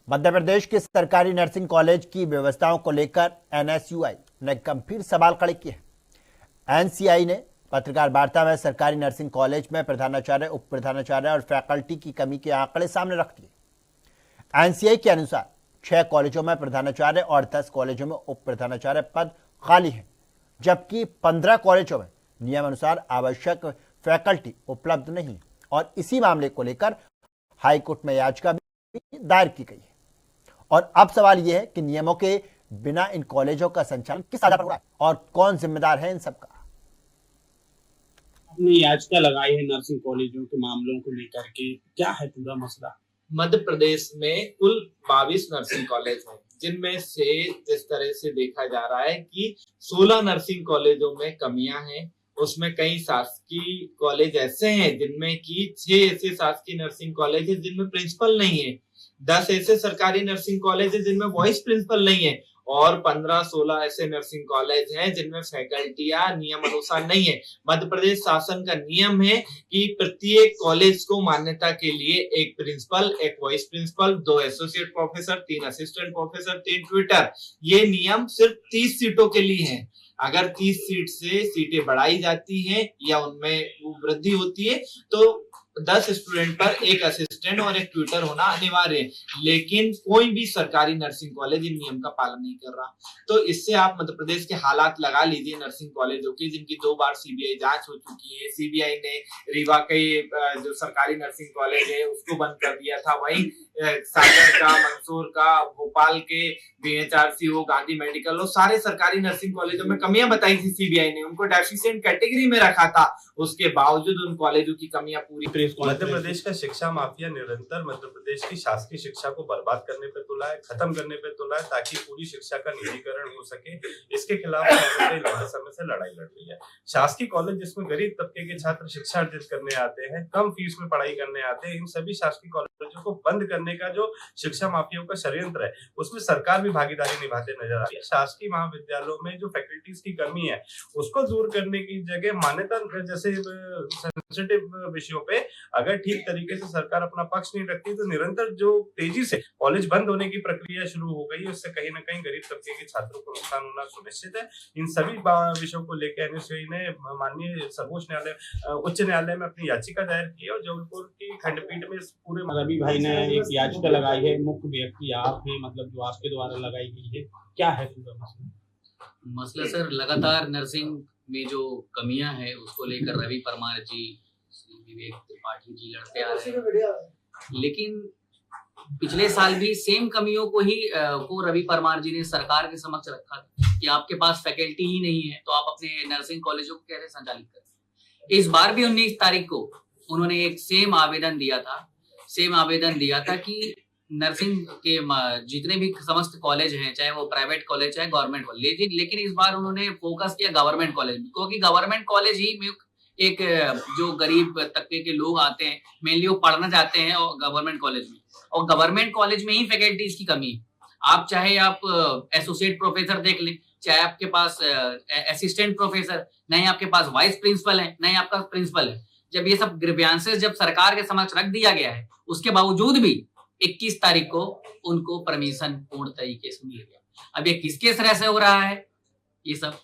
मध्य प्रदेश के सरकारी nursing college की व्यवस्थाओं को लेकर एनएसयूआई ने गंभीर सवाल खड़े किए हैं। एनसीआई ने पत्रकार वार्ता में सरकारी नर्सिंग कॉलेज में प्रधानाचार्य, उप प्रधानाचार्य और फैकल्टी की कमी के आंकड़े सामने रख दिए। एनसीआई के अनुसार 6 कॉलेजों में प्रधानाचार्य और 10 कॉलेजों में उप प्रधानाचार्य पद खाली हैं, जबकि 15 कॉलेजों में नियमानुसार आवश्यक फैकल्टी उपलब्ध नहीं और इसी मामले को लेकर हाईकोर्ट में याचिका भी दायर की गई है। और अब सवाल यह है कि नियमों के बिना इन कॉलेजों का संचालन किस आधार पर हो रहा है और कौन जिम्मेदार है इन सब का। आपने याचिका लगाई है नर्सिंग कॉलेजों के मामलों को लेकर के, क्या है पूरा मसला? मध्य प्रदेश में कुल 22 नर्सिंग कॉलेज हैं, जिनमें से जिस तरह से देखा जा रहा है कि 16 नर्सिंग कॉलेजों में कमियां हैं। उसमें कई शासकीय कॉलेज ऐसे हैं जिनमें कि 6 ऐसे शासकीय नर्सिंग कॉलेज है जिनमें प्रिंसिपल नहीं है, 10 ऐसे सरकारी नर्सिंग कॉलेज है जिनमें वाइस प्रिंसिपल नहीं है और 15-16 ऐसे नर्सिंग कॉलेज हैं जिनमें फैकल्टियां नियम अनुसार नहीं है। मध्य प्रदेश शासन का नियम है कि प्रत्येक कॉलेज को मान्यता के लिए एक प्रिंसिपल, एक vice principal, 2 associate professor, 3 assistant professor, 3 tutor. ये नियम सिर्फ 30 सीटों के लिए है। अगर 30 सीट से सीटें बढ़ाई जाती हैं या उनमें वृद्धि होती है तो 10 स्टूडेंट पर एक असिस्टेंट और एक ट्यूटर होना अनिवार्य है, लेकिन कोई भी सरकारी नर्सिंग कॉलेज इन नियम का पालन नहीं कर रहा। तो इससे आप मध्य प्रदेश के हालात लगा लीजिए नर्सिंग कॉलेजों की, जिनकी 2 बार सीबीआई जांच हो चुकी है। सीबीआई ने रीवा के जो सरकारी नर्सिंग कॉलेज है उसको बंद कर दिया था, वहीं सागर का, मंदसौर का, भोपाल के बीएचआरसीओ, गांधी मेडिकल और सारे सरकारी नर्सिंग कॉलेजों में कमियां बताई थी सीबीआई ने, उनको डेफिशिएंट कैटेगरी में रखा था। उसके बावजूद उन कॉलेजों की कमियां पूरी। मध्य प्रदेश का शिक्षा माफिया निरंतर मध्य प्रदेश की शासकीय शिक्षा को बर्बाद करने पे तुला है, खत्म करने पे तुला है, ताकि पूरी शिक्षा का निजीकरण हो सके। इसके खिलाफ लंबे समय से लड़ाई लड़ रही है। शासकीय कॉलेज जिसमें गरीब तबके के छात्र शिक्षा अर्जित करने आते हैं, कम फीस में पढ़ाई करने आते हैं, इन सभी शासकीय कॉलेजों को बंद करने का जो शिक्षा माफियाओं का षड्यंत्र है उसमें सरकार भी भागीदारी निभाते नजर आ रही है। शासकीय महाविद्यालयों में जो फैकल्टीज की कमी है उसको दूर करने की जगह मान्यता जैसे सेंसिटिव विषयों पे अगर ठीक तरीके से सरकार अपना पक्ष नहीं रखती तो निरंतर जो तेजी से कॉलेज बंद होने की प्रक्रिया शुरू हो गई है, उससे कहीं ना कहीं गरीब तबके के छात्रों को नुकसान होना सुनिश्चित है। इन सभी विषयों को लेकर एनएसयूआई ने माननीय सर्वोच्च न्यायालय, उच्च न्यायालय में अपनी याचिका दायर की और जबलपुर की खंडपीठ में पूरे रवि भाई ने एक याचिका लगाई है, मुख्य व्यक्ति आप हैं, मतलब जो आपके द्वारा लगाई गई है, क्या है पूरा मसला? सर, लगातार नर्सिंग में जो कमियां हैं उसको लेकर रवि परमार जी, विवेक त्रिपाठी जी लड़ते आ रहे हैं, लेकिन पिछले साल भी सेम कमियों को रवि परमार जी ने सरकार के समक्ष रखा था कि आपके पास फैकल्टी ही नहीं है तो आप अपने नर्सिंग कॉलेजों को कैसे संचालित करें। इस बार भी 19 तारीख को उन्होंने एक सेम आवेदन दिया था कि नर्सिंग के जितने भी समस्त कॉलेज हैं, चाहे वो प्राइवेट कॉलेज चाहे गवर्नमेंट कॉलेज, लेकिन इस बार उन्होंने फोकस किया गवर्नमेंट कॉलेज में, क्योंकि गवर्नमेंट कॉलेज ही में एक जो गरीब तबके के लोग आते हैं मेनली वो पढ़ना चाहते हैं और गवर्नमेंट कॉलेज में, और गवर्नमेंट कॉलेज में ही फैकल्टीज की कमी है। चाहे आप एसोसिएट प्रोफेसर देख लें, चाहे आपके पास असिस्टेंट प्रोफेसर, नहीं आपके पास वाइस प्रिंसिपल है, नहीं आपका प्रिंसिपल है। जब ये सब ग्रीवेंसेस जब सरकार के समक्ष रख दिया गया है, उसके बावजूद भी 21 तारीख को उनको परमिशन पूर्ण तरीके से मिल गया। अब ये किसके श्रेय से हो रहा है ये सब